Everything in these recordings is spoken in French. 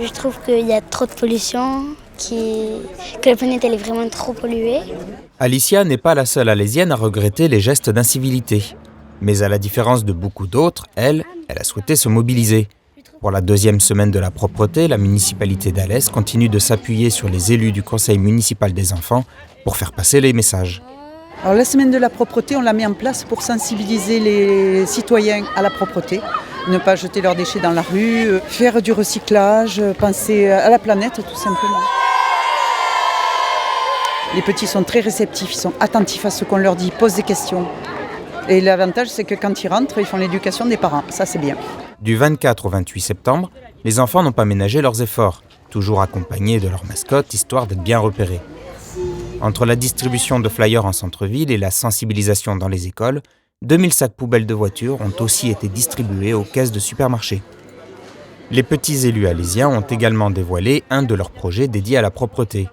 Je trouve qu'il y a trop de pollution, que la planète elle est vraiment trop polluée. Alicia n'est pas la seule Alésienne à regretter les gestes d'incivilité. Mais à la différence de beaucoup d'autres, elle a souhaité se mobiliser. Pour la deuxième semaine de la propreté, la municipalité d'Alès continue de s'appuyer sur les élus du conseil municipal des enfants pour faire passer les messages. Alors, la semaine de la propreté, on l'a mis en place pour sensibiliser les citoyens à la propreté. Ne pas jeter leurs déchets dans la rue, faire du recyclage, penser à la planète tout simplement. Les petits sont très réceptifs, ils sont attentifs à ce qu'on leur dit, posent des questions. Et l'avantage, c'est que quand ils rentrent, ils font l'éducation des parents. Ça, c'est bien. Du 24 au 28 septembre, les enfants n'ont pas ménagé leurs efforts, toujours accompagnés de leur mascotte, histoire d'être bien repérés. Entre la distribution de flyers en centre-ville et la sensibilisation dans les écoles, 2000 sacs poubelles de voitures ont aussi été distribués aux caisses de supermarchés. Les petits élus alésiens ont également dévoilé un de leurs projets dédiés à la propreté.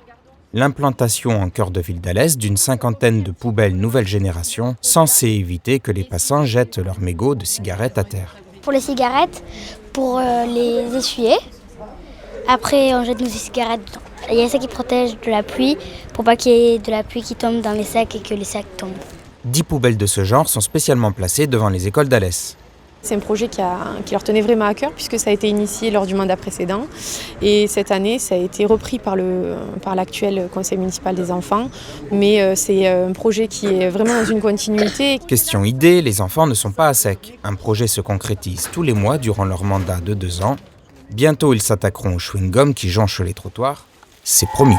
L'implantation en cœur de ville d'Alès d'une 50aine de poubelles nouvelle génération censées éviter que les passants jettent leurs mégots de cigarettes à terre. Pour les cigarettes, pour les essuyer. Après, on jette nos cigarettes dedans. Il y a ça qui protège de la pluie pour pas qu'il y ait de la pluie qui tombe dans les sacs et que les sacs tombent. 10 poubelles de ce genre sont spécialement placées devant les écoles d'Alès. C'est un projet qui leur tenait vraiment à cœur puisque ça a été initié lors du mandat précédent. Et cette année, ça a été repris par l'actuel conseil municipal des enfants. Mais c'est un projet qui est vraiment dans une continuité. Question idée, les enfants ne sont pas à sec. Un projet se concrétise tous les mois durant leur mandat de 2 ans. Bientôt, ils s'attaqueront au chewing-gum qui jonche les trottoirs. C'est promis.